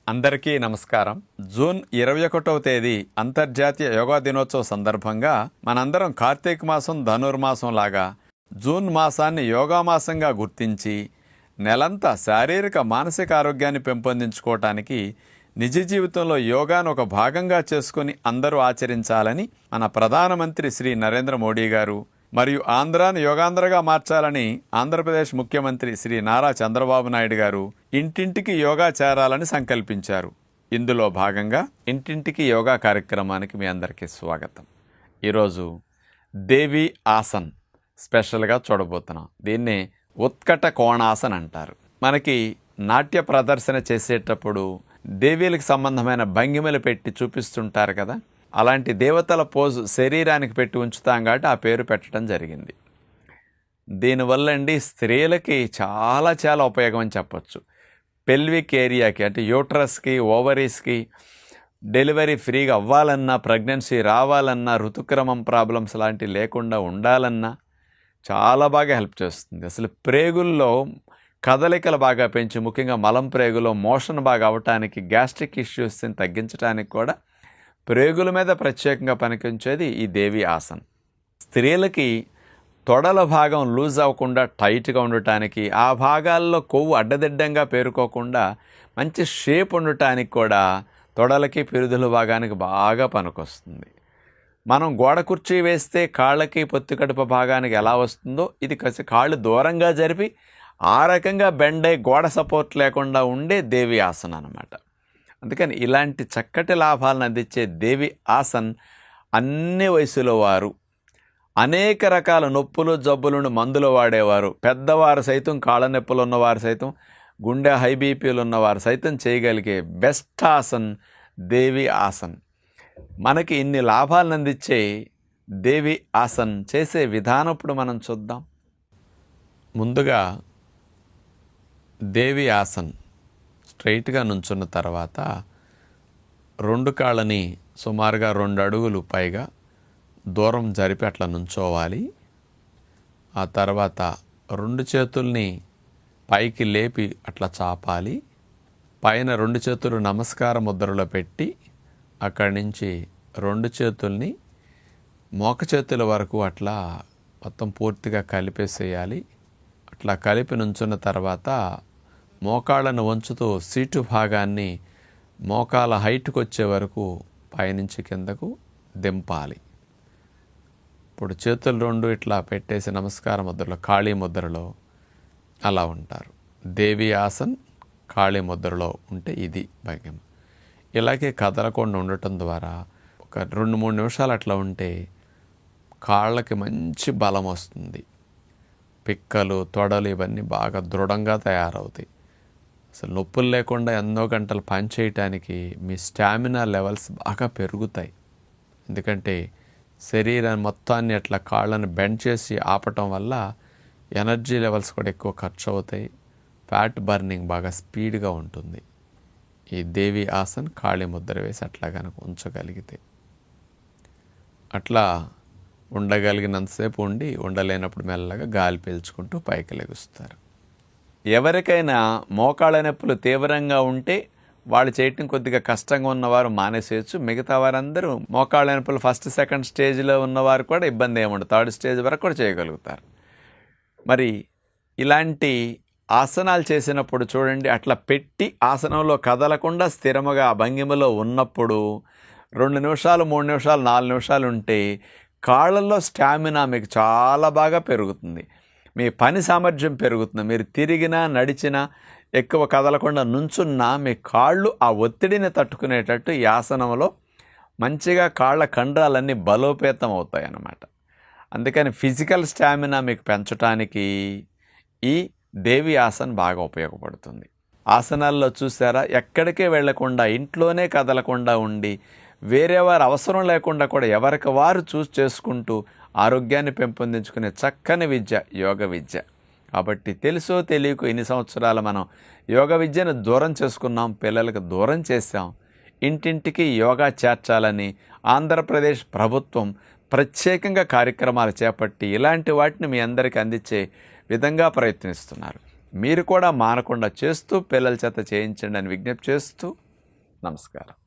అందరికీ నమస్కారం. జూన్ 21వ తేదీ అంతర్జాతీయ యోగా దినోత్సవ సందర్భంగా మనందరం కార్తీక మాసం ధనుర్మాసం లాగా జూన్ మాసాన్ని యోగా మాసంగా గుర్తించి నెలంతా శారీరక మానసిక ఆరోగ్యాన్ని పెంపొందించుకోవటానికి నిజ జీవితంలో యోగాను ఒక భాగంగా చేసుకుని అందరూ ఆచరించాలని మన ప్రధానమంత్రి శ్రీ నరేంద్ర మోడీ గారు మరియు ఆంధ్రాను యోగాంధ్రగా మార్చాలని ఆంధ్రప్రదేశ్ ముఖ్యమంత్రి శ్రీ నారా చంద్రబాబు నాయుడు గారు ఇంటింటికి యోగా చేరాలని సంకల్పించారు. ఇందులో భాగంగా ఇంటింటికి యోగా కార్యక్రమానికి మీ అందరికీ స్వాగతం. ఈరోజు దేవి ఆసన్ స్పెషల్గా చూడబోతున్నాం. దీన్నే ఉత్కట కోణాసన్ అంటారు. మనకి నాట్య ప్రదర్శన చేసేటప్పుడు దేవీలకు సంబంధమైన భంగిమలు పెట్టి చూపిస్తుంటారు కదా, అలాంటి దేవతల పోజు శరీరానికి పెట్టి ఉంచుతాం కాబట్టి ఆ పేరు పెట్టడం జరిగింది. దీనివల్ల స్త్రీలకి చాలా ఉపయోగం అని చెప్పచ్చు. పెల్విక్ ఏరియాకి అంటే యూట్రస్కి, ఓవరీస్కి డెలివరీ ఫ్రీగా అవ్వాలన్నా, ప్రెగ్నెన్సీ రావాలన్నా, ఋతుక్రమం ప్రాబ్లమ్స్ లాంటివి లేకుండా ఉండాలన్నా చాలా బాగా హెల్ప్ చేస్తుంది. అసలు ప్రేగుల్లో కదలికలు బాగా పెంచి, ముఖ్యంగా మలం ప్రేగులో మోషన్ బాగా అవ్వటానికి, గ్యాస్ట్రిక్ ఇష్యూస్ని తగ్గించడానికి కూడా ప్రేగుల మీద ప్రత్యేకంగా పనికొంచేది ఈ దేవి ఆసన్. స్త్రీలకి తొడల భాగం లూజ్ అవ్వకుండా టైట్గా ఉండటానికి, ఆ భాగాల్లో కొవ్వు అడ్డదిడ్డంగా పేరుకోకుండా మంచి షేప్ ఉండటానికి కూడా తొడలకి, పిరుదుల భాగానికి బాగా పనికొస్తుంది. మనం గోడ కుర్చీ వేస్తే కాళ్ళకి, పొత్తికడుప భాగానికి ఎలా వస్తుందో ఇది కాళ్ళు దూరంగా జరిపి ఆ రకంగా బెండ్ అయి గోడ సపోర్ట్ లేకుండా ఉండే దేవి ఆసన్ అన్నమాట. అందుకని ఇలాంటి చక్కటి లాభాలను అందించే దేవి ఆసన్ అన్ని వయసులో వారు, అనేక రకాల నొప్పులు జబ్బులను మందులు వాడేవారు, పెద్దవారు సైతం, కాళ్ళ నొప్పులు ఉన్నవారు సైతం, గుండె హై బీపీలు ఉన్నవారు సైతం చేయగలిగే బెస్ట్ ఆసన్ దేవి ఆసన్. మనకి ఇన్ని లాభాలను అందించే దేవి ఆసన్ చేసే విధానం ఇప్పుడు మనం చూద్దాం. ముందుగా దేవి ఆసన్ స్ట్రైట్గా నుంచున్న తర్వాత రెండు కాళ్ళని సుమారుగా 2 అడుగులు పైగా దూరం జరిపి అట్లా నుంచోవాలి. ఆ తర్వాత 2 చేతుల్ని పైకి లేపి అట్లా చాపాలి. పైన 2 చేతులు నమస్కార ముద్రలో పెట్టి అక్కడి నుంచి 2 చేతుల్ని మోక చేతుల వరకు అట్లా మొత్తం పూర్తిగా కలిపేసేయాలి. అట్లా కలిపి నుంచున్న తర్వాత మోకాళ్ళను వంచుతూ సీటు భాగాన్ని మోకాల హైట్కి వచ్చే వరకు పైనుంచి కిందకు దింపాలి. ఇప్పుడు చేతులు 2 ఇట్లా పెట్టేసి నమస్కార ముద్రలో, ఖాళీ ముద్రలో అలా ఉంటారు. దేవి ఆసన్ ఖాళీ ముద్రలో ఉంటే ఇది భంగిమ. ఇలాగే కదలకుండా ఉండటం ద్వారా ఒక 2-3 నిమిషాలు అట్లా ఉంటే కాళ్ళకి మంచి బలం వస్తుంది. పిక్కలు, తొడలు ఇవన్నీ బాగా దృఢంగా తయారవుతాయి. అసలు నొప్పులు లేకుండా ఎన్నో గంటలు పని చేయటానికి మీ స్టామినా లెవెల్స్ బాగా పెరుగుతాయి. ఎందుకంటే శరీరం మొత్తాన్ని అట్లా కాళ్ళని బెండ్ చేసి ఆపటం వల్ల ఎనర్జీ లెవెల్స్ కూడా ఎక్కువ ఖర్చు అవుతాయి. ఫ్యాట్ బర్నింగ్ బాగా స్పీడ్గా ఉంటుంది. ఈ దేవి ఆసన్ ఖాళీ ముద్ర వేసి అట్లా కనుక ఉంచగలిగితే, అట్లా ఉండగలిగినంతసేపు ఉండి ఉండలేనప్పుడు మెల్లగా గాలి పీల్చుకుంటూ పైకి లెగుస్తారు. ఎవరికైనా మోకాళ్ళ నొప్పులు తీవ్రంగా ఉంటే వాళ్ళు చేయటం కొద్దిగా కష్టంగా ఉన్నవారు మానేసేయచ్చు. మిగతా వారందరూ మోకాళ్ళ నొప్పులు ఫస్ట్, సెకండ్ స్టేజ్లో ఉన్నవారు కూడా ఇబ్బంది ఏముండదు, 3rd స్టేజ్ వరకు కూడా చేయగలుగుతారు. మరి ఇలాంటి ఆసనాలు చేసినప్పుడు చూడండి, అట్లా పెట్టి ఆసనంలో కదలకుండా స్థిరముగా ఆ భంగిమలో ఉన్నప్పుడు 2 నిమిషాలు, 3 నిమిషాలు, 4 నిమిషాలు ఉంటే కాళ్ళల్లో స్టామినా మీకు చాలా బాగా పెరుగుతుంది. మీ పని సామర్థ్యం పెరుగుతుంది. మీరు తిరిగినా, నడిచినా, ఎక్కువ కదలకుండా నుంచున్నా మీ కాళ్ళు ఆ ఒత్తిడిని తట్టుకునేటట్టు ఈ ఆసనంలో మంచిగా కాళ్ళ కండరాలన్నీ బలోపేతం అవుతాయి అన్నమాట. అందుకని ఫిజికల్ స్టామినా మీకు పెంచడానికి ఈ దేవి ఆసన్ బాగా ఉపయోగపడుతుంది. ఆసనాల్లో చూసారా, ఎక్కడికే వెళ్లకుండా, ఇంట్లోనే కదలకుండా ఉండి, వేరే వారు అవసరం లేకుండా కూడా ఎవరికి వారు చేసుకుంటూ ఆరోగ్యాన్ని పెంపొందించుకునే చక్కని విద్య యోగ విద్య. కాబట్టి తెలుసో తెలియకో ఇన్ని సంవత్సరాలు మనం యోగ విద్యను దూరం చేసుకున్నాం, పిల్లలకు దూరం చేశాం. ఇంటింటికి యోగా చేర్చాలని ఆంధ్రప్రదేశ్ ప్రభుత్వం ప్రత్యేకంగా కార్యక్రమాలు చేపట్టి ఇలాంటి వాటిని మీ అందరికీ అందించే విధంగా ప్రయత్నిస్తున్నారు. మీరు కూడా మానకుండా చేస్తూ పిల్లల చేత చేయించండి అని విజ్ఞప్తి చేస్తూ నమస్కారం.